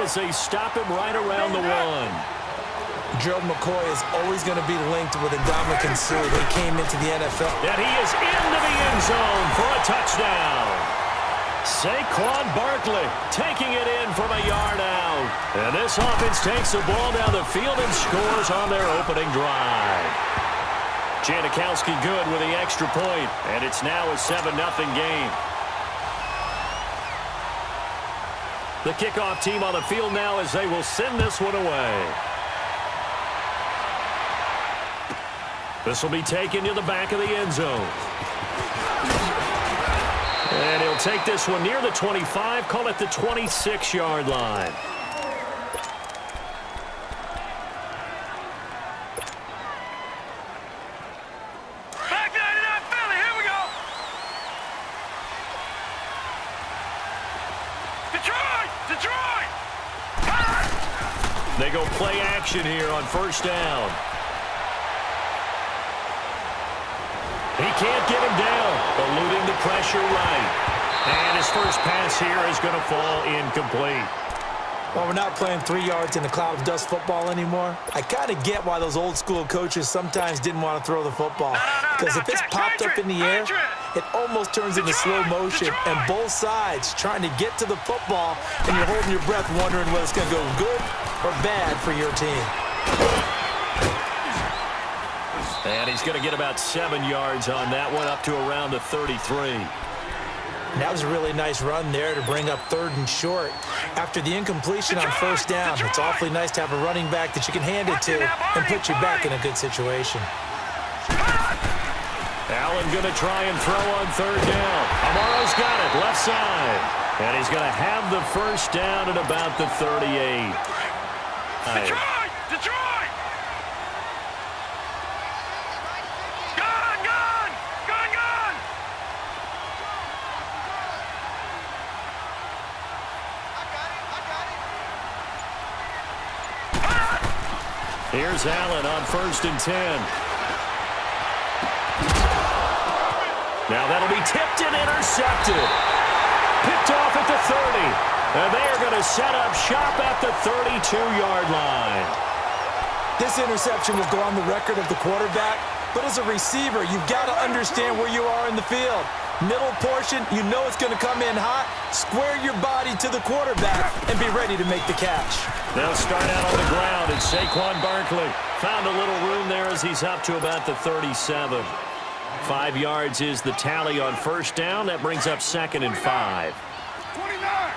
as they stop him right around the 1. Gerald McCoy is always going to be linked with Ndamukong Suh. They came into the NFL. And he is into the end zone for a touchdown. Saquon Barkley taking it in from a yard out. And this offense takes the ball down the field and scores on their opening drive. Janikowski good with the extra point, and it's now a 7-0 game. The kickoff team on the field now as they will send this one away. This will be taken to the back of the end zone. And he'll take this one near the 25, call it the 26-yard line. Back to Philly, here we go. Detroit! They go play action here on first down. He can't get him down, eluding the pressure right. And his first pass here is going to fall incomplete. Well, we're not playing 3 yards in a cloud of dust football anymore. I kind of get why those old school coaches sometimes didn't want to throw the football. Because if it's popped up in the air, it almost turns into slow motion. And both sides trying to get to the football, and you're holding your breath wondering whether it's going to go good or bad for your team. And he's going to get about 7 yards on that one, up to around the 33. That was a really nice run there to bring up 3rd and short. After the incompletion on first down, it's awfully nice to have a running back that you can hand it to and put you back in a good situation. Allen going to try and throw on 3rd down. Amaro's got it, left side. And he's going to have the first down at about the 38. Detroit! Gun! Here's Allen on 1st and 10. Now that'll be tipped and intercepted. Picked off at the 30. And they are going to set up shop at the 32-yard line. This interception will go on the record of the quarterback, but as a receiver, you've got to understand where you are in the field. Middle portion, you know it's going to come in hot. Square your body to the quarterback and be ready to make the catch. They'll start out on the ground, and Saquon Barkley found a little room there as he's up to about the 37. 5 yards is the tally on first down. That brings up 2nd and 5. 29!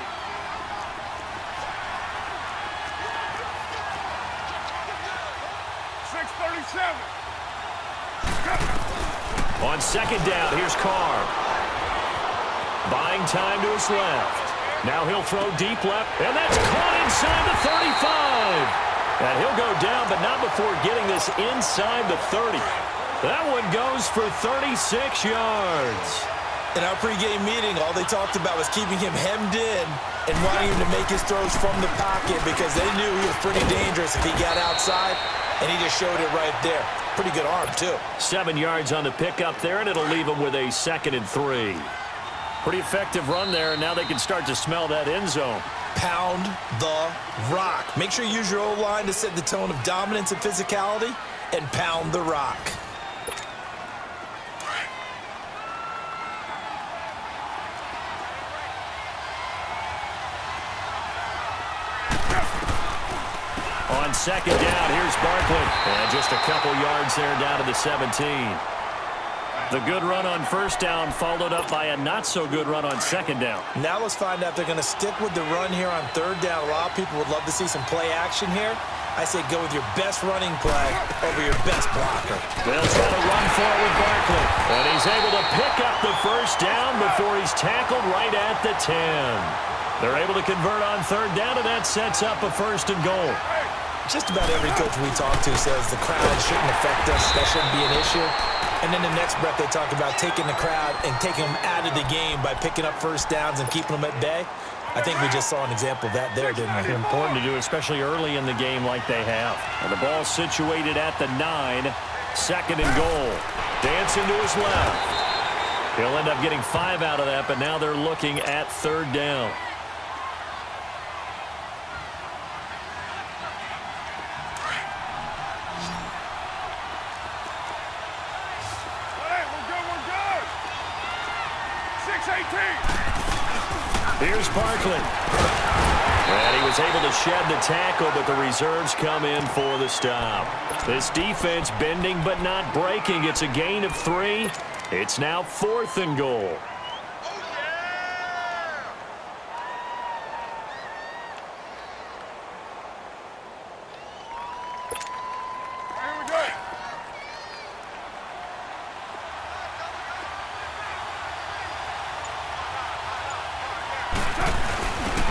On 2nd down, here's Carr. Buying time to his left. Now he'll throw deep left, and that's caught inside the 35. And he'll go down, but not before getting this inside the 30. That one goes for 36 yards. In our pregame meeting, all they talked about was keeping him hemmed in and wanting him to make his throws from the pocket because they knew he was pretty dangerous if he got outside, and he just showed it right there. Pretty good arm, too. 7 yards on the pickup there, and it'll leave him with a 2nd and 3. Pretty effective run there, and now they can start to smell that end zone. Pound the rock. Make sure you use your O-line to set the tone of dominance and physicality, and pound the rock. On 2nd down, here's Barkley. And just a couple yards there down to the 17. The good run on first down followed up by a not-so-good run on 2nd down. Now let's find out if they're going to stick with the run here on 3rd down. A lot of people would love to see some play action here. I say go with your best running play over your best blocker. They'll try to run for it with Barkley. And he's able to pick up the first down before he's tackled right at the 10. They're able to convert on 3rd down, and that sets up a 1st and goal. Just about every coach we talk to says the crowd shouldn't affect us. That shouldn't be an issue. And then the next breath they talk about taking the crowd and taking them out of the game by picking up first downs and keeping them at bay. I think we just saw an example of that there, didn't we? Important to do, especially early in the game like they have. And the ball situated at the 9. 2nd and goal. Dancing to his left. He'll end up getting 5 out of that, but now they're looking at 3rd down. Here's Barkley. And he was able to shed the tackle, but the reserves come in for the stop. This defense bending but not breaking. It's a gain of 3. It's now 4th and goal.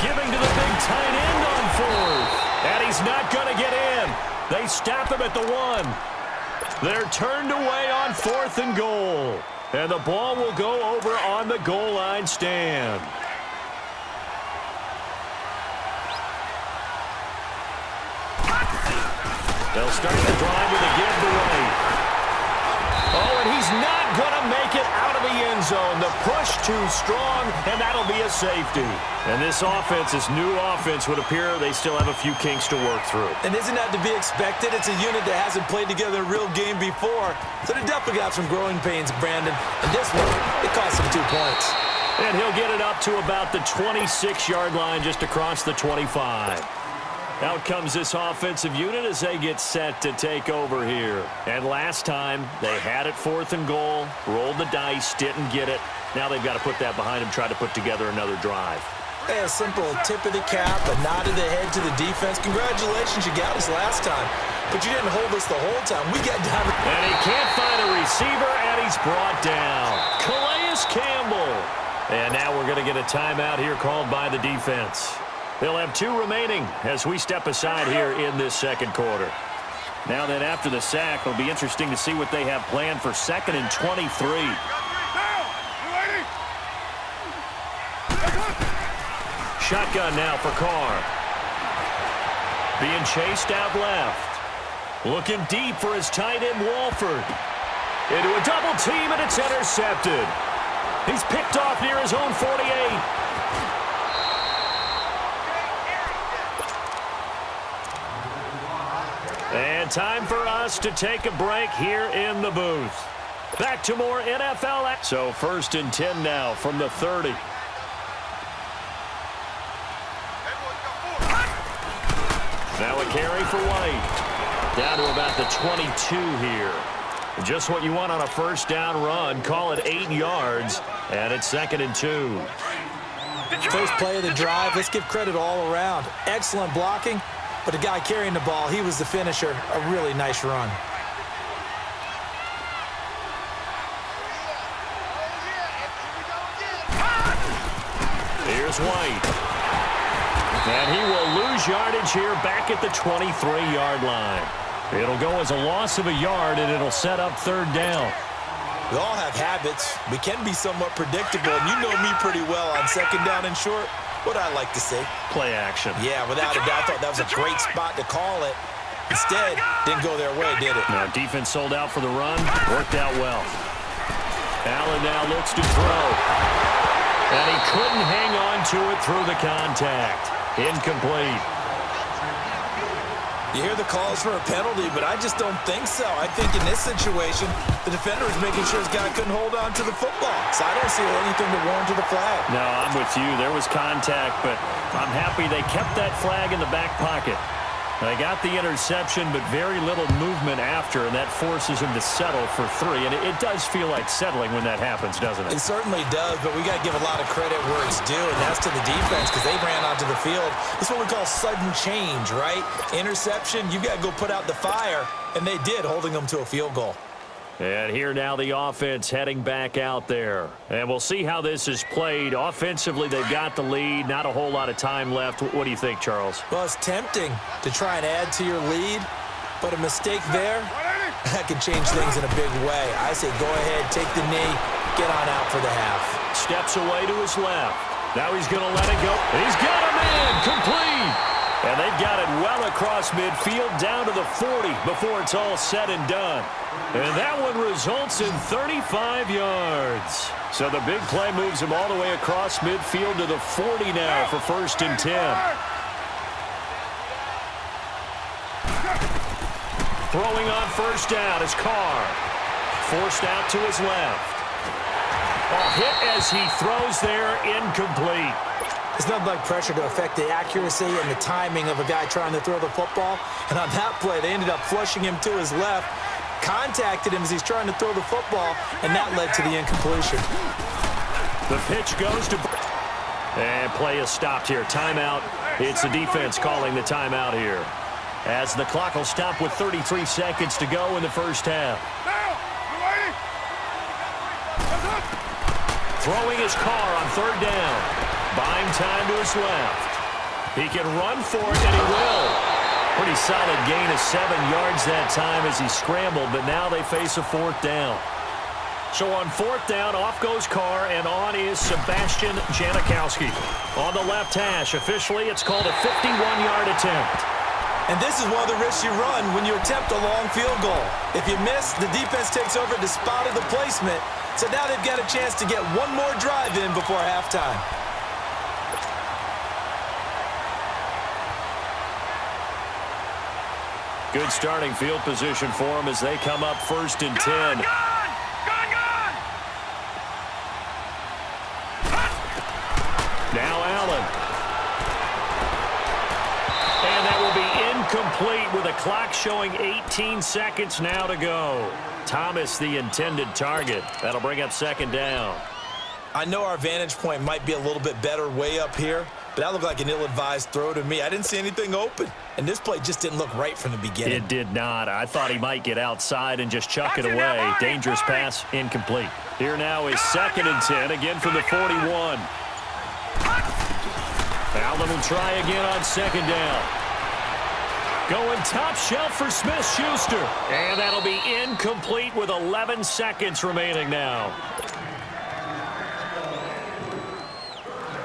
Giving to the big tight end on 4th. And he's not going to get in. They stop him at the 1. They're turned away on 4th and goal. And the ball will go over on the goal line stand. They'll start the drive with a give to right. Oh, and he's not going to make it out of the end zone. The push too strong, and that'll be a safety. And this offense, this new offense, would appear they still have a few kinks to work through. And isn't that to be expected? It's a unit that hasn't played together a real game before. So they definitely got some growing pains, Brandon. And this one, it cost him 2 points. And he'll get it up to about the 26-yard line just across the 25. Out comes this offensive unit as they get set to take over here. And last time, they had it 4th and goal, rolled the dice, didn't get it. Now they've got to put that behind them, try to put together another drive. Hey, a simple tip of the cap, a nod of the head to the defense. Congratulations, you got us last time. But you didn't hold us the whole time. We got down. And he can't find a receiver, and he's brought down. Calais Campbell. And now we're going to get a timeout here called by the defense. They'll have 2 remaining as we step aside here in this second quarter. Now that after the sack, it'll be interesting to see what they have planned for 2nd and 23. Shotgun now for Carr. Being chased out left. Looking deep for his tight end, Walford. Into a double team, and it's intercepted. He's picked off near his own 48. And time for us to take a break here in the booth. Back to more NFL action. So 1st and 10 now from the 30. Now a carry for White. Down to about the 22 here. Just what you want on a first down run. Call it 8 yards. And it's 2nd and 2. First play of the drive. Let's give credit all around. Excellent blocking. But the guy carrying the ball, he was the finisher. A really nice run. Here's White. And he will lose yardage here back at the 23-yard line. It'll go as a loss of a yard, and it'll set up 3rd down. We all have habits. We can be somewhat predictable, and you know me pretty well on 2nd down and short. What I like to say. Play action. Yeah, without a doubt. I thought that was a great spot to call it. Instead, didn't go their way, did it? Now, defense sold out for the run. Worked out well. Allen now looks to throw. And he couldn't hang on to it through the contact. Incomplete. You hear the calls for a penalty, but I just don't think so. I think in this situation, the defender is making sure his guy couldn't hold on to the football. So I don't see anything to warrant to the flag. No, I'm with you. There was contact, but I'm happy they kept that flag in the back pocket. They got the interception, but very little movement after, and that forces him to settle for 3. And it does feel like settling when that happens, doesn't it? It certainly does, but we got to give a lot of credit where it's due, and that's to the defense because they ran onto the field. That's what we call sudden change, right? Interception, you got to go put out the fire, and they did, holding them to a field goal. And here now the offense heading back out there. And we'll see how this is played. Offensively, they've got the lead. Not a whole lot of time left. What do you think, Charles? Well, it's tempting to try and add to your lead, but a mistake there, that can change things in a big way. I say go ahead, take the knee, get on out for the half. Steps away to his left. Now he's going to let it go. He's got a man complete. And they've got it well across midfield down to the 40 before it's all said and done. And that one results in 35 yards. So the big play moves him all the way across midfield to the 40 now for 1st and 10. Throwing on 1st down is Carr. Forced out to his left. Oh, hit as he throws there, incomplete. It's nothing like pressure to affect the accuracy and the timing of a guy trying to throw the football. And on that play, they ended up flushing him to his left, contacted him as he's trying to throw the football, and that led to the incompletion. The pitch goes to... And play is stopped here. Timeout. It's the defense calling the timeout here, as the clock will stop with 33 seconds to go in the first half. Throwing his car on third down. Buying time to his left. He can run for it, and he will. Pretty solid gain of 7 yards that time as he scrambled, but now they face a fourth down. So on fourth down, off goes Carr, and on is Sebastian Janikowski. On the left hash, officially, it's called a 51-yard attempt. And this is one of the risks you run when you attempt a long field goal. If you miss, the defense takes over the spot of the placement. So now they've got a chance to get one more drive in before halftime. Good starting field position for them as they come up first and 10. Gone! Now Allen. And that will be incomplete with a clock showing 18 seconds now to go. Thomas, the intended target. That'll bring up second down. I know our vantage point might be a little bit better way up here, but that looked like an ill-advised throw to me. I didn't see anything open, and this play just didn't look right from the beginning. It did not. I thought he might get outside and just chuck it away. Dangerous pass, incomplete. Here now is second and 10, again from the 41. Allen will try again on second down. Going top shelf for Smith-Schuster. And that'll be incomplete with 11 seconds remaining now.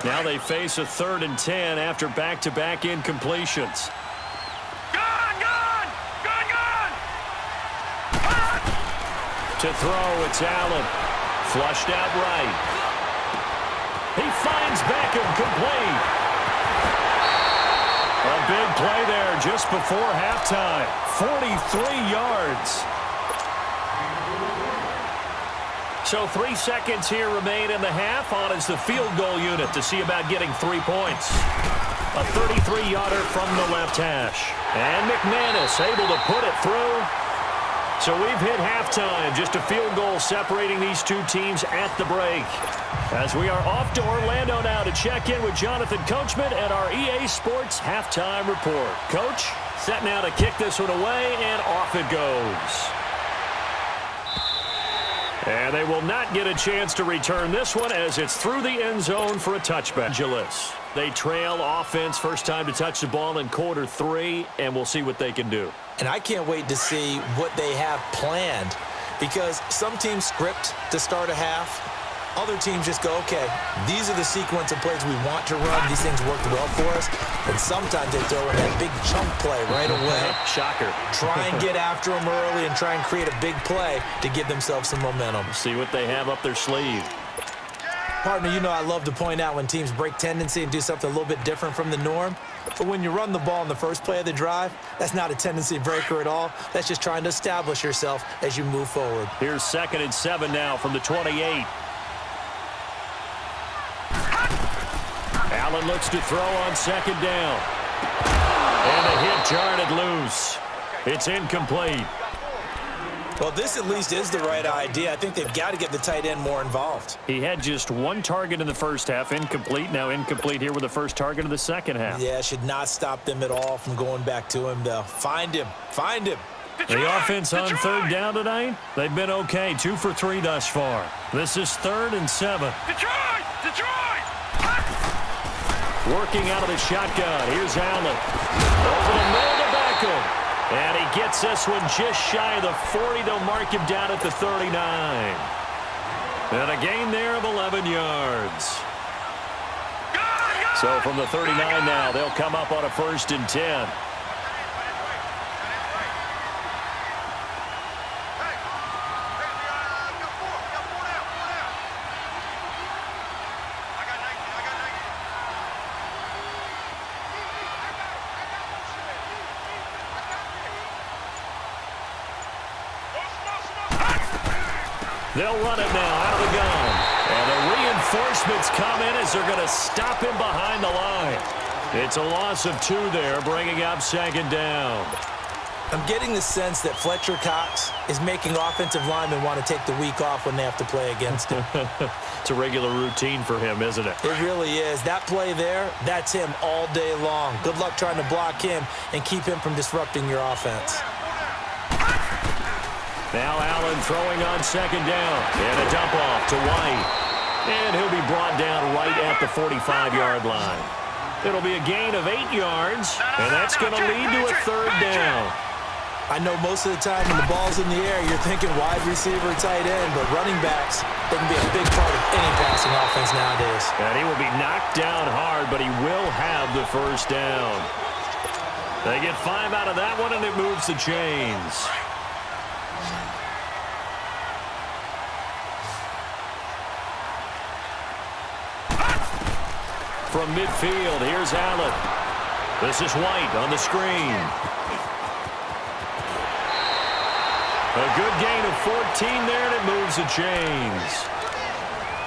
Now they face a third and 10 after back-to-back incompletions. Gone! To throw, it's Allen. Flushed out right. He finds Beckham complete. A big play there just before halftime. 43 yards. So 3 seconds here remain in the half. On is the field goal unit to see about getting 3 points. A 33-yarder from the left hash. And McManus able to put it through. So we've hit halftime. Just a field goal separating these two teams at the break. As we are off to Orlando now to check in with Jonathan Coachman at our EA Sports Halftime Report. Coach, set now to kick this one away, and off it goes. And they will not get a chance to return this one as it's through the end zone for a touchback. They trail offense first time to touch the ball in quarter 3, and we'll see what they can do. And I can't wait to see what they have planned, because some teams script to start a half. Other teams just go, okay, these are the sequence of plays we want to run. These things worked well for us. And sometimes they throw in that big chunk play right away. Shocker. Try and get after them early and try and create a big play to give themselves some momentum. See what they have up their sleeve. Partner, you know I love to point out when teams break tendency and do something a little bit different from the norm. But when you run the ball in the first play of the drive, that's not a tendency breaker at all. That's just trying to establish yourself as you move forward. Here's 2nd and 7 now from the 28. Allen looks to throw on second down. And the hit jarred loose. It's incomplete. Well, this at least is the right idea. I think they've got to get the tight end more involved. He had just 1 target in the first half, incomplete. Now incomplete here with the first target of the second half. Yeah, should not stop them at all from going back to him, though. Find him. Find him. The offense on third down tonight, they've been okay. 2 for 3 thus far. This is 3rd and 7. Detroit! Working out of the shotgun. Here's Allen. Over the middle to Beckham. And he gets this one just shy of the 40. They'll mark him down at the 39. And a gain there of 11 yards. So from the 39 now, they'll come up on a 1st and 10. They'll run it now out of the gun. Reinforcements come in as they're going to stop him behind the line. It's a loss of 2 there, bringing up second down. I'm getting the sense that Fletcher Cox is making offensive linemen want to take the week off when they have to play against him. It's a regular routine for him, isn't it? It really is. That play there, that's him all day long. Good luck trying to block him and keep him from disrupting your offense. Now Allen throwing on second down. And a dump off to White. And he'll be brought down right at the 45-yard line. It'll be a gain of 8 yards, and that's going to lead to a third down. I know most of the time when the ball's in the air, you're thinking wide receiver, tight end, but running backs, they can be a big part of any passing offense nowadays. And he will be knocked down hard, but he will have the first down. They get 5 out of that one, and it moves the chains. From midfield, here's Allen. This is White on the screen. A good gain of 14 there, and it moves the chains.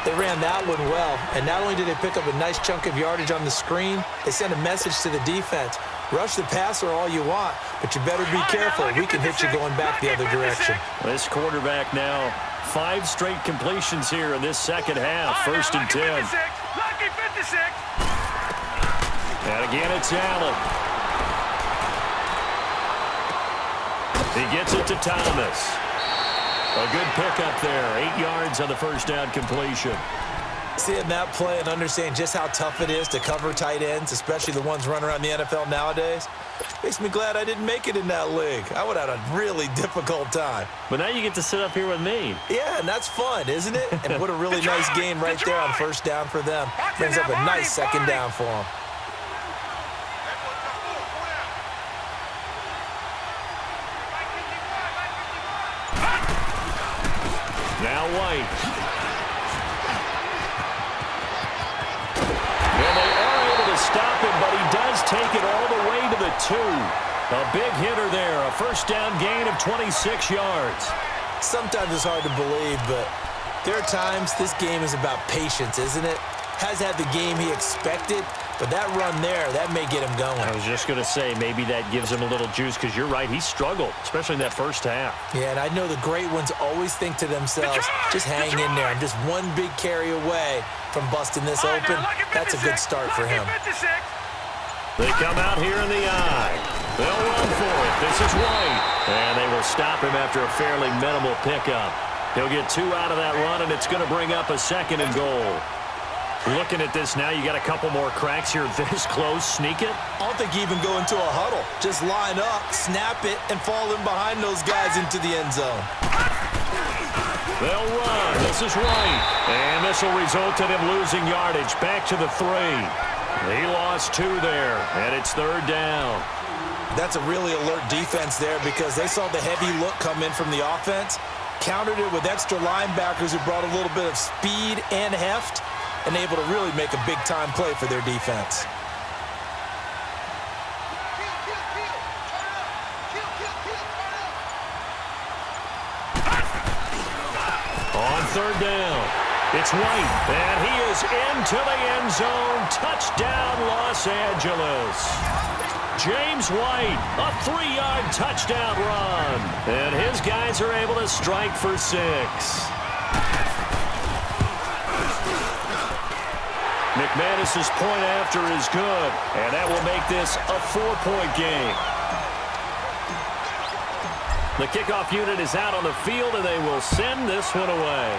They ran that one well, and not only did they pick up a nice chunk of yardage on the screen, they sent a message to the defense. Rush the passer all you want, but you better be careful. We can hit you going back the other direction. This quarterback now, 5 straight completions here in this second half. First and 10. Lucky 56. And again, it's Allen. He gets it to Thomas. A good pickup there. 8 yards on the first down completion. Seeing that play and understanding just how tough it is to cover tight ends, especially the ones running around the NFL nowadays, makes me glad I didn't make it in that league. I would have had a really difficult time. But now you get to sit up here with me. Yeah, and that's fun, isn't it? And what a really nice game right there on first down for them. Brings up a nice second down for them. Now White. Well, they are able to stop him, but he does take it all the way to the 2. A big hitter there, a first down gain of 26 yards. Sometimes it's hard to believe, but there are times this game is about patience, isn't it? Has had the game he expected, but that run there, that may get him going. I was just going to say, maybe that gives him a little juice, because you're right, he struggled, especially in that first half. Yeah, and I know the great ones always think to themselves, just hang in there. I'm just one big carry away from busting this open. That's a good start for him. They come out here in the eye. They'll run for it. This is White. And they will stop him after a fairly minimal pickup. He'll get 2 out of that run, and it's going to bring up a second and goal. Looking at this now, you got a couple more cracks here this close. Sneak it? I don't think you even go into a huddle. Just line up, snap it, and fall in behind those guys into the end zone. They'll run. This is White. And this will result in him losing yardage. Back to the 3. He lost 2 there, and it's third down. That's a really alert defense there because they saw the heavy look come in from the offense, countered it with extra linebackers who brought a little bit of speed and heft, and able to really make a big-time play for their defense. On third down, it's White, and he is into the end zone. Touchdown, Los Angeles. James White, a 3-yard touchdown run. And his guys are able to strike for 6. McManus's point after is good, and that will make this a 4-point game. The kickoff unit is out on the field, and they will send this one away.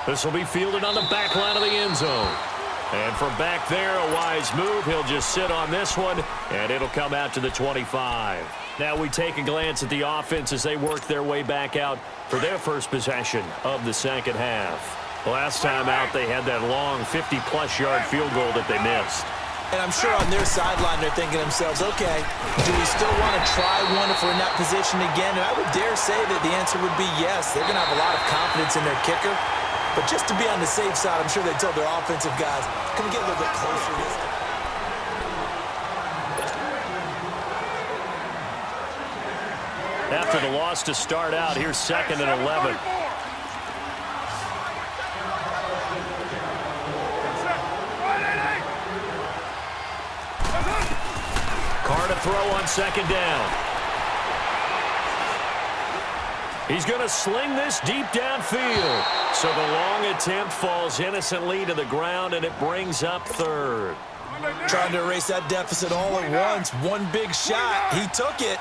This will be fielded on the back line of the end zone. And from back there, a wise move. He'll just sit on this one, and it'll come out to the 25. Now we take a glance at the offense as they work their way back out for their first possession of the second half. Last time out, they had that long 50-plus yard field goal that they missed. And I'm sure on their sideline they're thinking to themselves, okay, do we still want to try one if we're in that position again? And I would dare say that the answer would be yes. They're going to have a lot of confidence in their kicker. But just to be on the safe side, I'm sure they told their offensive guys, come get a little bit closer this time. After the loss to start out, here's 2nd and 11. throw on second down. He's going to sling this deep downfield. So the long attempt falls innocently to the ground, and it brings up third. Trying to erase that deficit all at once. One big shot. He took it.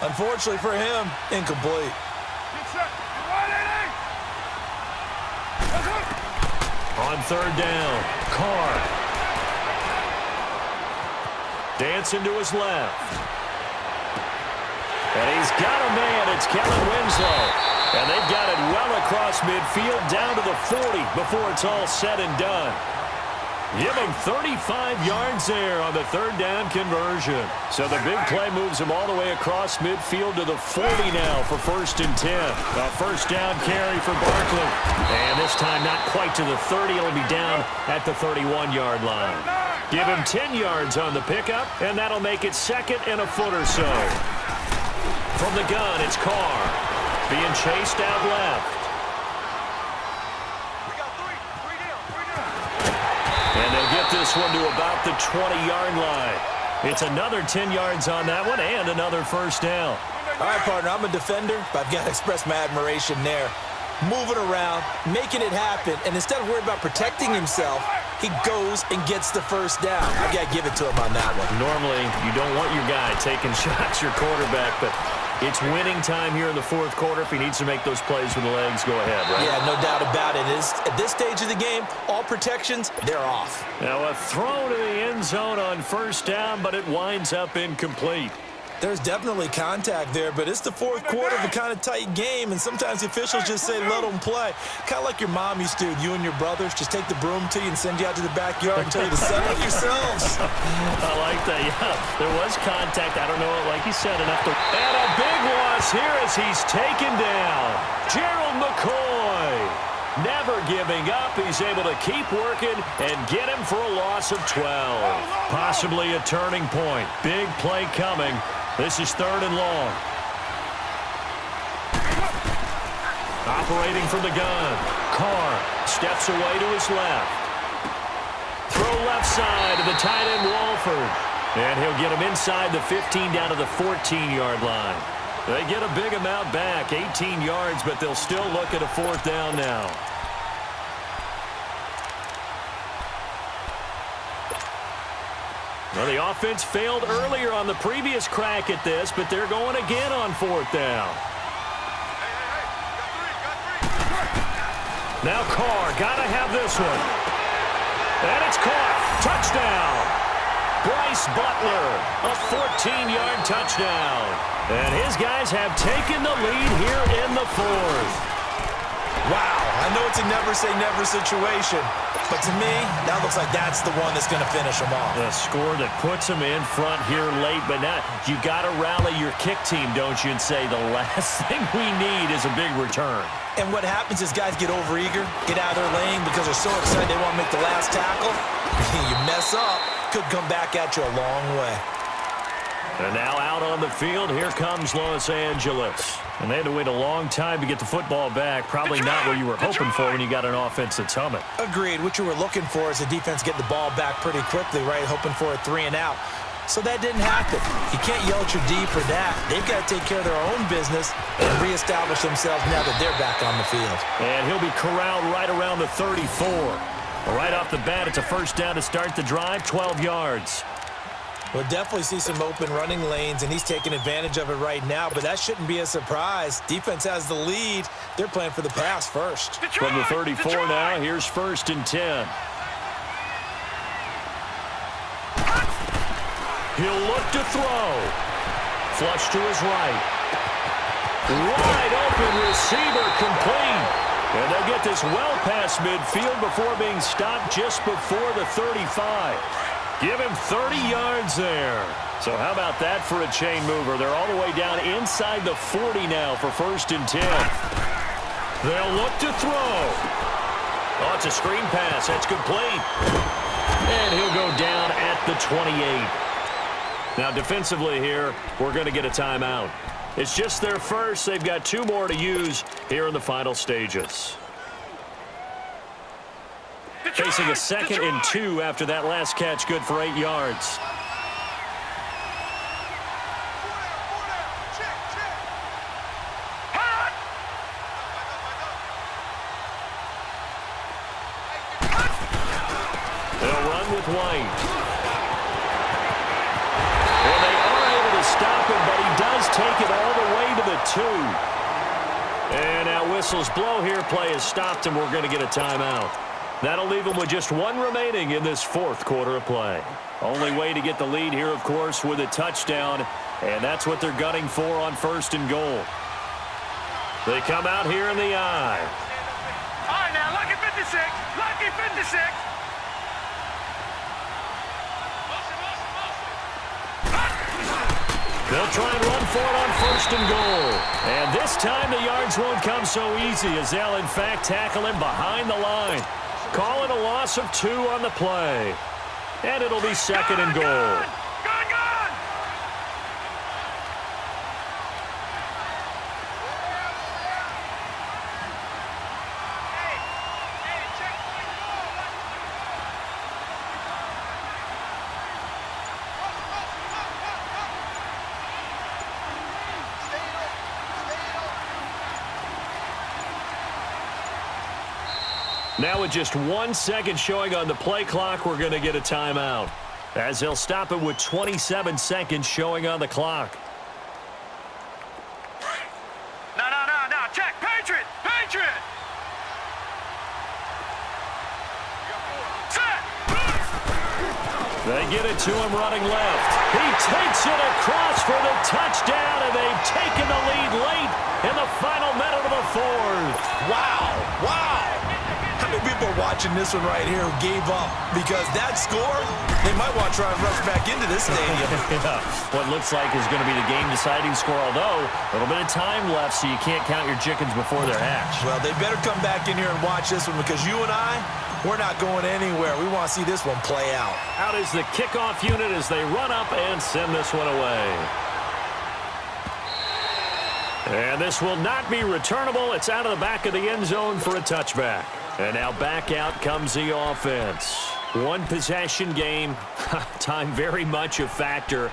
Unfortunately for him, incomplete. On third down, Carr. Dancing to his left. And he's got a man. It's Kellen Winslow. And they've got it well across midfield down to the 40 before it's all said and done. Give him 35 yards there on the third down conversion. So the big play moves him all the way across midfield to the 40 now for 1st and 10. A first down carry for Barkley. And this time not quite to the 30. It'll be down at the 31-yard line. Give him 10 yards on the pickup, and that'll make it 2nd and a foot or so. From the gun, it's Carr. Being chased out left. And they'll get this one to about the 20-yard line. It's another 10 yards on that one and another first down. All right, partner, I'm a defender, but I've got to express my admiration there. Moving around, making it happen, and instead of worrying about protecting himself, he goes and gets the first down. I've got to give it to him on that one. Normally, you don't want your guy taking shots, your quarterback, but it's winning time here in the 4th quarter. If he needs to make those plays with the legs, go ahead, right? Yeah, no doubt about it. At this stage of the game, all protections, they're off. Now a throw to the end zone on first down, but it winds up incomplete. There's definitely contact there, but it's the 4th quarter of a kind of tight game, and sometimes the officials just say, let them play. Kind of like your mom used to, you and your brothers, just take the broom to you and send you out to the backyard and tell you to settle yourselves. I like that, yeah. There was contact. I don't know, like you said, enough to... And a big loss here as he's taken down. Gerald McCoy. Never giving up. He's able to keep working and get him for a loss of 12. Possibly a turning point. Big play coming. This is 3rd and long. Operating from the gun. Carr steps away to his left. Throw left side to the tight end Walford. And he'll get him inside the 15 down to the 14-yard line. They get a big amount back, 18 yards, but they'll still look at a 4th down now. Well, the offense failed earlier on the previous crack at this, but they're going again on 4th down. Now Carr, got to have this one. And it's caught. Touchdown. Bryce Butler, a 14-yard touchdown. And his guys have taken the lead here in the 4th. Wow, I know it's a never-say-never situation, but to me, that looks like that's the one that's going to finish them off. The score that puts them in front here late, but now you got to rally your kick team, don't you, and say the last thing we need is a big return. And what happens is guys get overeager, get out of their lane because they're so excited they want to make the last tackle. You mess up, could come back at you a long way. And now out on the field, here comes Los Angeles. And they had to wait a long time to get the football back. Probably not what you were hoping for when you got an offense that's humming. Agreed. What you were looking for is the defense get the ball back pretty quickly, right? Hoping for a 3 and out. So that didn't happen. You can't yell at your D for that. They've got to take care of their own business and reestablish themselves now that they're back on the field. And he'll be corralled right around the 34. Right off the bat, it's a first down to start the drive, 12 yards. We'll definitely see some open running lanes, and he's taking advantage of it right now, but that shouldn't be a surprise. Defense has the lead. They're playing for the pass first. From the 34 now, here's 1st and 10. He'll look to throw. Flush to his right. Wide open receiver complete. And they'll get this well past midfield before being stopped just before the 35. Give him 30 yards there. So how about that for a chain mover? They're all the way down inside the 40 now for 1st and 10. They'll look to throw. Oh, it's a screen pass. That's complete. And he'll go down at the 28. Now defensively here, we're going to get a timeout. It's just their first. They've got 2 more to use here in the final stages. Facing a 2nd and 2 after that last catch, good for 8 yards. 2. And now whistles blow here. Play is stopped, and we're going to get a timeout. That'll leave them with just 1 remaining in this 4th quarter of play. Only way to get the lead here, of course, with a touchdown, and that's what they're gunning for on 1st and goal. They come out here in the eye. All right, now, lucky 56. Lucky 56. They'll try and run for it on 1st and goal. And this time the yards won't come so easy as they'll, in fact, tackle him behind the line. Call it a loss of 2 on the play. And it'll be 2nd and goal. Gone. Now with just 1 second showing on the play clock, we're going to get a timeout, as they'll stop it with 27 seconds showing on the clock. No. Check. Patriot. Set. They get it to him running left. He takes it across for the touchdown, and they've taken the lead late in the final minute of the 4th. Wow. How many people are watching this one right here who gave up? Because that score, they might want to try and rush back into this stadium. Yeah. What looks like is going to be the game-deciding score, although a little bit of time left, so you can't count your chickens before they're hatched. Well, they better come back in here and watch this one, because you and I, we're not going anywhere. We want to see this one play out. Out is the kickoff unit as they run up and send this one away. And this will not be returnable. It's out of the back of the end zone for a touchback. And now back out comes the offense. 1 possession game. Time very much a factor.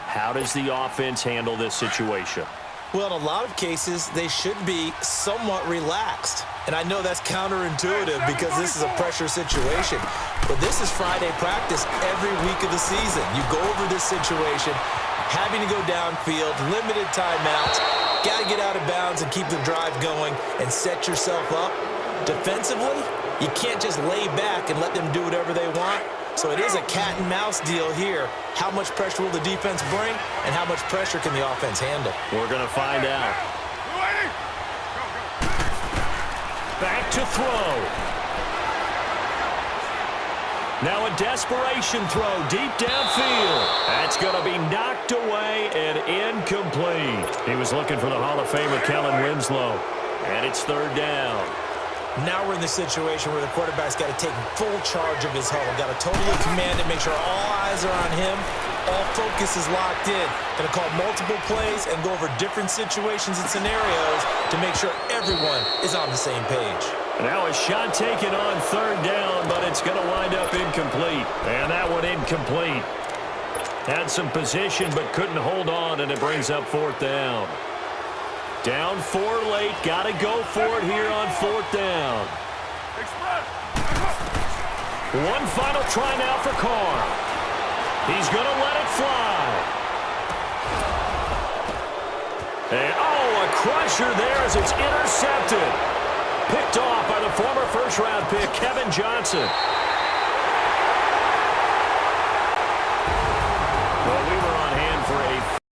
How does the offense handle this situation? Well, in a lot of cases, they should be somewhat relaxed. And I know that's counterintuitive because this is a pressure situation. But this is Friday practice every week of the season. You go over this situation, having to go downfield, limited timeouts, got to get out of bounds and keep the drive going and set yourself up. Defensively, you can't just lay back and let them do whatever they want. So it is a cat and mouse deal here. How much pressure will the defense bring, and how much pressure can the offense handle? We're going to find out. Back to throw. Now a desperation throw deep downfield. That's going to be knocked away and incomplete. He was looking for the Hall of Famer Kellen Winslow. And it's 3rd down. Now we're in the situation where the quarterback's got to take full charge of his huddle. Got to totally command it, make sure all eyes are on him. All focus is locked in. Going to call multiple plays and go over different situations and scenarios to make sure everyone is on the same page. Now a shot taken on 3rd down, but it's going to wind up incomplete. And that one incomplete. Had some position, but couldn't hold on, and it brings up 4th down. Down 4 late. Got to go for it here on 4th down. One final try now for Carr. He's going to let it fly. And, a crusher there as it's intercepted. Picked off by the former first-round pick, Kevin Johnson.